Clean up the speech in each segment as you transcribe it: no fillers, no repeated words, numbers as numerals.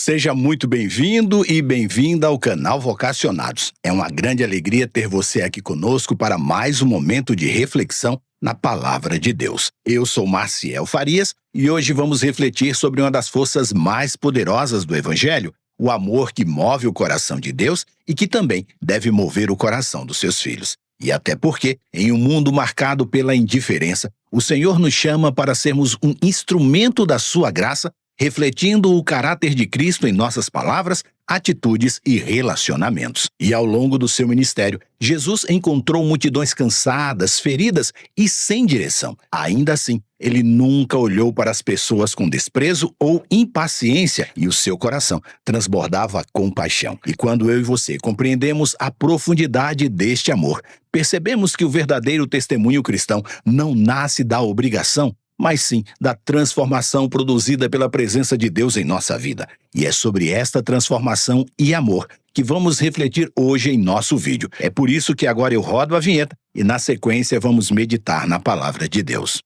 Seja muito bem-vindo e bem-vinda ao canal Vocacionados. É uma grande alegria ter você aqui conosco para mais um momento de reflexão na Palavra de Deus. Eu sou Marciel Farias e hoje vamos refletir sobre uma das forças mais poderosas do Evangelho, o amor que move o coração de Deus e que também deve mover o coração dos seus filhos. E até porque, em um mundo marcado pela indiferença, o Senhor nos chama para sermos um instrumento da sua graça, refletindo o caráter de Cristo em nossas palavras, atitudes e relacionamentos. E ao longo do seu ministério, Jesus encontrou multidões cansadas, feridas e sem direção. Ainda assim, ele nunca olhou para as pessoas com desprezo ou impaciência e o seu coração transbordava compaixão. E quando eu e você compreendemos a profundidade deste amor, percebemos que o verdadeiro testemunho cristão não nasce da obrigação, mas sim da transformação produzida pela presença de Deus em nossa vida. E é sobre esta transformação e amor que vamos refletir hoje em nosso vídeo. É por isso que agora eu rodo a vinheta e na sequência vamos meditar na palavra de Deus.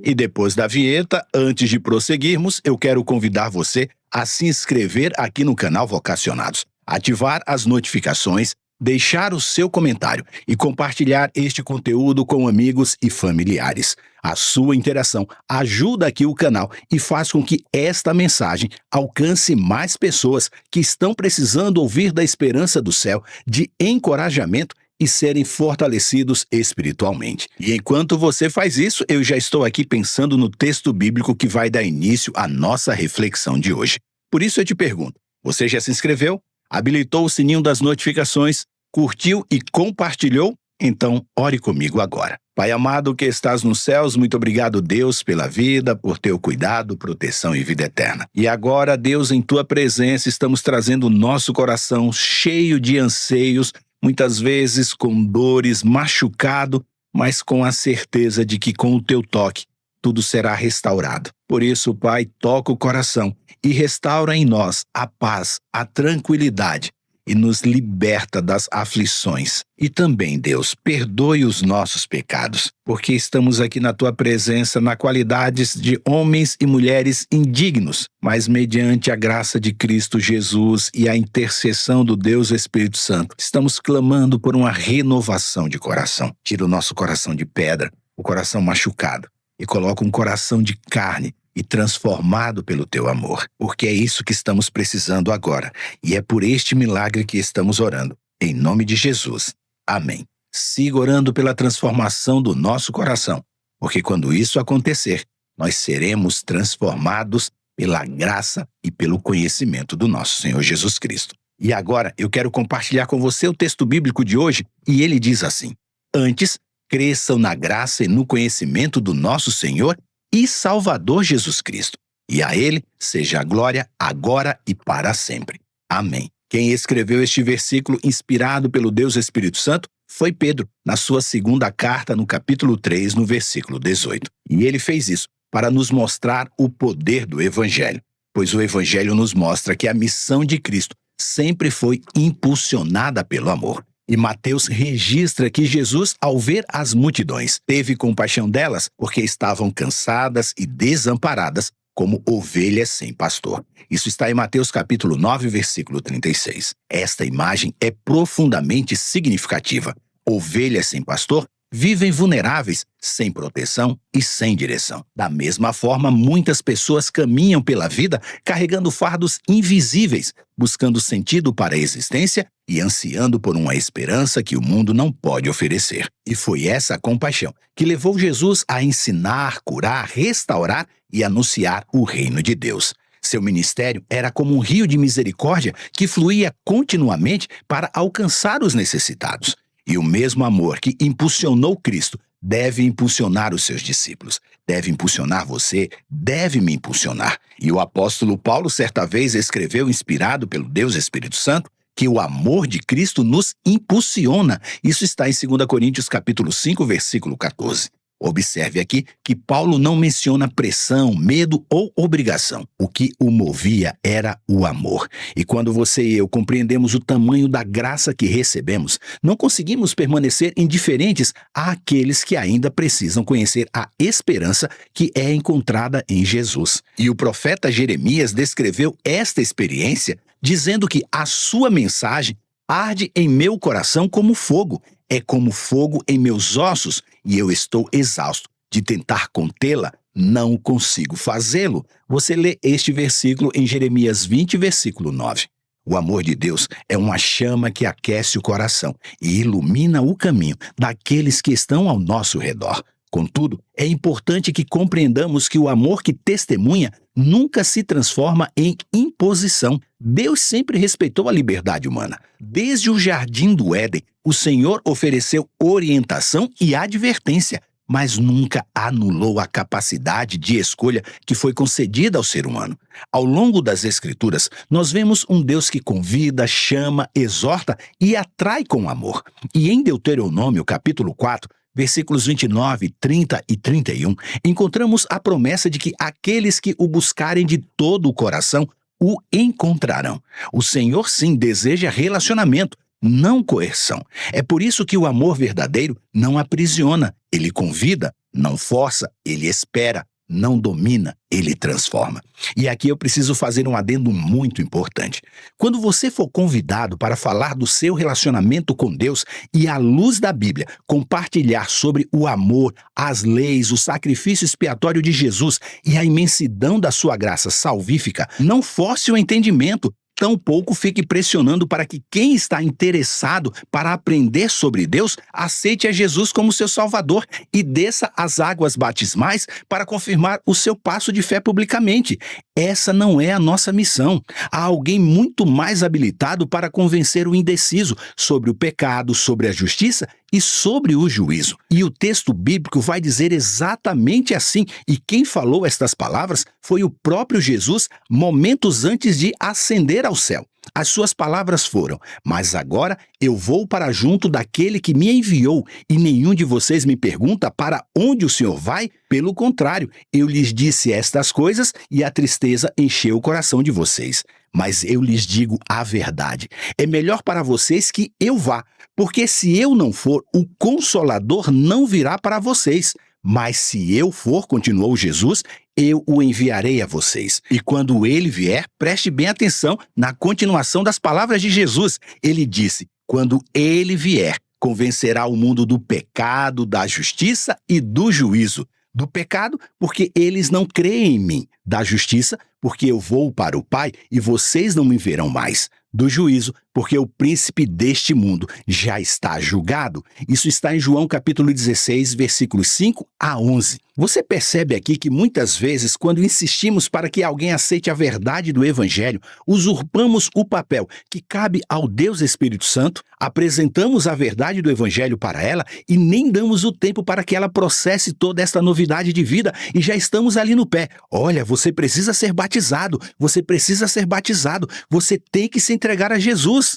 E depois da vinheta, antes de prosseguirmos, eu quero convidar você a se inscrever aqui no canal Vocacionados, ativar as notificações, deixar o seu comentário e compartilhar este conteúdo com amigos e familiares. A sua interação ajuda aqui o canal e faz com que esta mensagem alcance mais pessoas que estão precisando ouvir da esperança do céu, de encorajamento e serem fortalecidos espiritualmente. E enquanto você faz isso, eu já estou aqui pensando no texto bíblico que vai dar início à nossa reflexão de hoje. Por isso eu te pergunto, você já se inscreveu? Habilitou o sininho das notificações, curtiu e compartilhou? Então, ore comigo agora. Pai amado que estás nos céus, muito obrigado, Deus, pela vida, por teu cuidado, proteção e vida eterna. E agora, Deus, em tua presença, estamos trazendo o nosso coração cheio de anseios, muitas vezes com dores, machucado, mas com a certeza de que com o teu toque, tudo será restaurado. Por isso, Pai, toca o coração e restaura em nós a paz, a tranquilidade e nos liberta das aflições. E também, Deus, perdoe os nossos pecados, porque estamos aqui na Tua presença na qualidade de homens e mulheres indignos, mas mediante a graça de Cristo Jesus e a intercessão do Deus Espírito Santo, estamos clamando por uma renovação de coração. Tira o nosso coração de pedra, o coração machucado, e coloca um coração de carne e transformado pelo teu amor, porque é isso que estamos precisando agora, e é por este milagre que estamos orando. Em nome de Jesus. Amém. Siga orando pela transformação do nosso coração, porque quando isso acontecer, nós seremos transformados pela graça e pelo conhecimento do nosso Senhor Jesus Cristo. E agora eu quero compartilhar com você o texto bíblico de hoje, e ele diz assim: Antes, cresçam na graça e no conhecimento do nosso Senhor e Salvador Jesus Cristo. E a Ele seja a glória agora e para sempre. Amém. Quem escreveu este versículo inspirado pelo Deus Espírito Santo foi Pedro, na sua segunda carta, no capítulo 3, no versículo 18. E ele fez isso para nos mostrar o poder do Evangelho, pois o Evangelho nos mostra que a missão de Cristo sempre foi impulsionada pelo amor. E Mateus registra que Jesus, ao ver as multidões, teve compaixão delas porque estavam cansadas e desamparadas, como ovelhas sem pastor. Isso está em Mateus capítulo 9, versículo 36. Esta imagem é profundamente significativa. Ovelhas sem pastor vivem vulneráveis, sem proteção e sem direção. Da mesma forma, muitas pessoas caminham pela vida carregando fardos invisíveis, buscando sentido para a existência e ansiando por uma esperança que o mundo não pode oferecer. E foi essa compaixão que levou Jesus a ensinar, curar, restaurar e anunciar o reino de Deus. Seu ministério era como um rio de misericórdia que fluía continuamente para alcançar os necessitados. E o mesmo amor que impulsionou Cristo deve impulsionar os seus discípulos, deve impulsionar você, deve me impulsionar. E o apóstolo Paulo certa vez escreveu, inspirado pelo Deus Espírito Santo, que o amor de Cristo nos impulsiona. Isso está em 2 Coríntios capítulo 5, versículo 14. Observe aqui que Paulo não menciona pressão, medo ou obrigação. O que o movia era o amor. E quando você e eu compreendemos o tamanho da graça que recebemos, não conseguimos permanecer indiferentes àqueles que ainda precisam conhecer a esperança que é encontrada em Jesus. E o profeta Jeremias descreveu esta experiência dizendo que a sua mensagem arde em meu coração como fogo, é como fogo em meus ossos, e eu estou exausto. De tentar contê-la, não consigo fazê-lo. Você lê este versículo em Jeremias 20, versículo 9. O amor de Deus é uma chama que aquece o coração e ilumina o caminho daqueles que estão ao nosso redor. Contudo, é importante que compreendamos que o amor que testemunha nunca se transforma em imposição. Deus sempre respeitou a liberdade humana. Desde o jardim do Éden, o Senhor ofereceu orientação e advertência, mas nunca anulou a capacidade de escolha que foi concedida ao ser humano. Ao longo das Escrituras, nós vemos um Deus que convida, chama, exorta e atrai com amor. E em Deuteronômio, capítulo 4, versículos 29, 30 e 31, encontramos a promessa de que aqueles que o buscarem de todo o coração o encontrarão. O Senhor, sim, deseja relacionamento, não coerção. É por isso que o amor verdadeiro não aprisiona, ele convida, não força, ele espera, não domina, ele transforma. E aqui eu preciso fazer um adendo muito importante. Quando você for convidado para falar do seu relacionamento com Deus e, à luz da Bíblia, compartilhar sobre o amor, as leis, o sacrifício expiatório de Jesus e a imensidão da sua graça salvífica, não force o entendimento. Tampouco fique pressionando para que quem está interessado para aprender sobre Deus aceite a Jesus como seu Salvador e desça às águas batismais para confirmar o seu passo de fé publicamente. Essa não é a nossa missão. Há alguém muito mais habilitado para convencer o indeciso sobre o pecado, sobre a justiça e sobre o juízo. E o texto bíblico vai dizer exatamente assim. E quem falou estas palavras foi o próprio Jesus, momentos antes de ascender ao céu. As suas palavras foram: mas agora eu vou para junto daquele que me enviou, e nenhum de vocês me pergunta para onde o Senhor vai? Pelo contrário, eu lhes disse estas coisas e a tristeza encheu o coração de vocês. Mas eu lhes digo a verdade. É melhor para vocês que eu vá, porque se eu não for, o Consolador não virá para vocês. Mas se eu for, continuou Jesus, eu o enviarei a vocês. E quando ele vier, preste bem atenção na continuação das palavras de Jesus. Ele disse: quando ele vier, convencerá o mundo do pecado, da justiça e do juízo. Do pecado, porque eles não creem em mim. Da justiça, porque eu vou para o Pai e vocês não me verão mais. Do juízo, porque o príncipe deste mundo já está julgado. Isso está em João capítulo 16, versículos 5 a 11. Você percebe aqui que muitas vezes, quando insistimos para que alguém aceite a verdade do Evangelho, usurpamos o papel que cabe ao Deus Espírito Santo, apresentamos a verdade do Evangelho para ela e nem damos o tempo para que ela processe toda esta novidade de vida e já estamos ali no pé. Olha, você precisa ser batizado, você precisa ser batizado, você tem que se entregar a Jesus.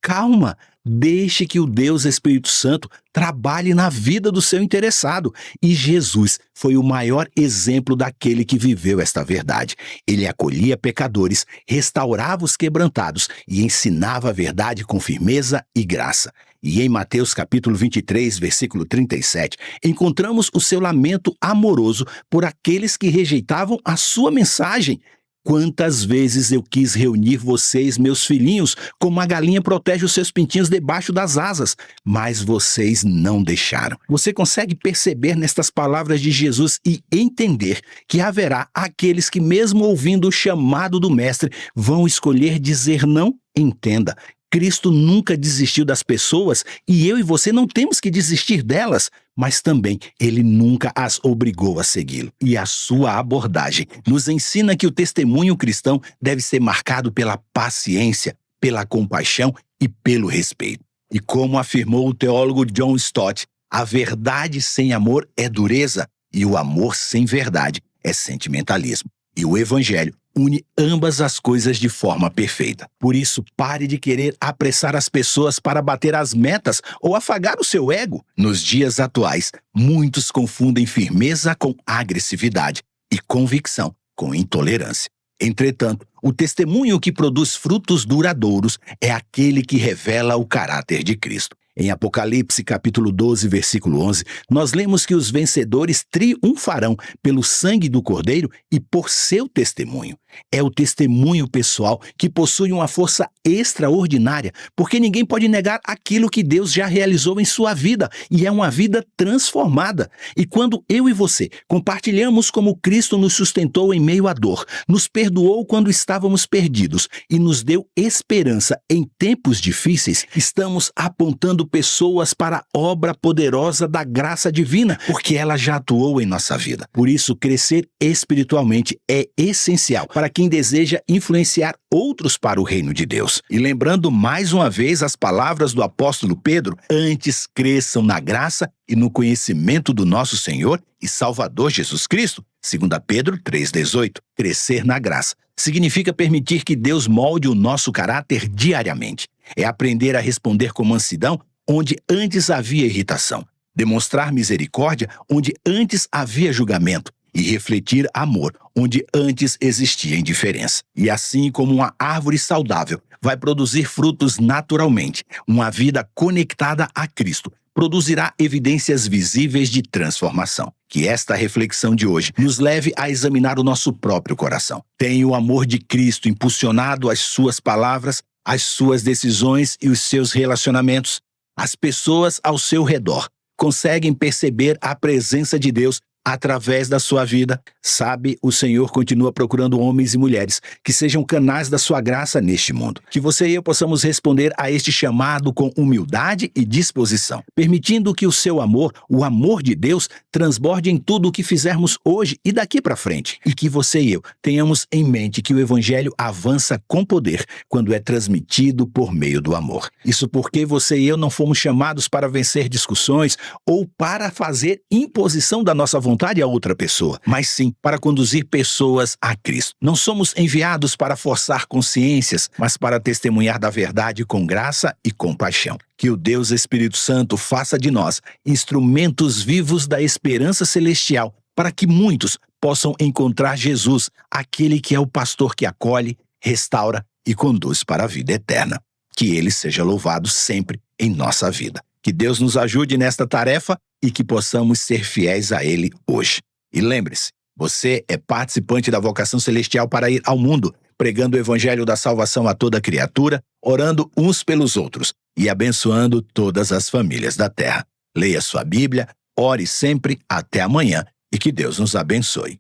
Calma, deixe que o Deus Espírito Santo trabalhe na vida do seu interessado. E Jesus foi o maior exemplo daquele que viveu esta verdade. Ele acolhia pecadores, restaurava os quebrantados e ensinava a verdade com firmeza e graça. E em Mateus capítulo 23, versículo 37, encontramos o seu lamento amoroso por aqueles que rejeitavam a sua mensagem. Quantas vezes eu quis reunir vocês, meus filhinhos, como a galinha protege os seus pintinhos debaixo das asas, mas vocês não deixaram. Você consegue perceber nestas palavras de Jesus e entender que haverá aqueles que, mesmo ouvindo o chamado do Mestre, vão escolher dizer não? Entenda. Cristo nunca desistiu das pessoas e eu e você não temos que desistir delas, mas também ele nunca as obrigou a segui-lo. E a sua abordagem nos ensina que o testemunho cristão deve ser marcado pela paciência, pela compaixão e pelo respeito. E como afirmou o teólogo John Stott, a verdade sem amor é dureza e o amor sem verdade é sentimentalismo. E o Evangelho une ambas as coisas de forma perfeita. Por isso, pare de querer apressar as pessoas para bater as metas ou afagar o seu ego. Nos dias atuais, muitos confundem firmeza com agressividade e convicção com intolerância. Entretanto, o testemunho que produz frutos duradouros é aquele que revela o caráter de Cristo. Em Apocalipse, capítulo 12, versículo 11, nós lemos que os vencedores triunfarão pelo sangue do Cordeiro e por seu testemunho. É o testemunho pessoal que possui uma força extraordinária, porque ninguém pode negar aquilo que Deus já realizou em sua vida, e é uma vida transformada. E quando eu e você compartilhamos como Cristo nos sustentou em meio à dor, nos perdoou quando estávamos perdidos e nos deu esperança em tempos difíceis, estamos apontando pessoas para a obra poderosa da graça divina, porque ela já atuou em nossa vida. Por isso, crescer espiritualmente é essencial para quem deseja influenciar outros para o reino de Deus. E lembrando mais uma vez as palavras do apóstolo Pedro, antes cresçam na graça e no conhecimento do nosso Senhor e Salvador Jesus Cristo. 2 Pedro 3,18. Crescer na graça significa permitir que Deus molde o nosso caráter diariamente. É aprender a responder com mansidão onde antes havia irritação, demonstrar misericórdia onde antes havia julgamento e refletir amor onde antes existia indiferença. E assim como uma árvore saudável vai produzir frutos naturalmente, uma vida conectada a Cristo produzirá evidências visíveis de transformação. Que esta reflexão de hoje nos leve a examinar o nosso próprio coração. Tem o amor de Cristo impulsionado as suas palavras, as suas decisões e os seus relacionamentos? As pessoas ao seu redor conseguem perceber a presença de Deus através da sua vida? Sabe, o Senhor continua procurando homens e mulheres que sejam canais da sua graça neste mundo. Que você e eu possamos responder a este chamado com humildade e disposição, permitindo que o seu amor, o amor de Deus, transborde em tudo o que fizermos hoje e daqui para frente. E que você e eu tenhamos em mente que o Evangelho avança com poder quando é transmitido por meio do amor. Isso porque você e eu não fomos chamados para vencer discussões ou para fazer imposição da nossa vontade a outra pessoa, mas sim para conduzir pessoas a Cristo. Não somos enviados para forçar consciências, mas para testemunhar da verdade com graça e compaixão. Que o Deus Espírito Santo faça de nós instrumentos vivos da esperança celestial, para que muitos possam encontrar Jesus, aquele que é o pastor que acolhe, restaura e conduz para a vida eterna. Que ele seja louvado sempre em nossa vida. Que Deus nos ajude nesta tarefa e que possamos ser fiéis a Ele hoje. E lembre-se, você é participante da vocação celestial para ir ao mundo, pregando o Evangelho da salvação a toda criatura, orando uns pelos outros e abençoando todas as famílias da terra. Leia sua Bíblia, ore sempre, até amanhã e que Deus nos abençoe.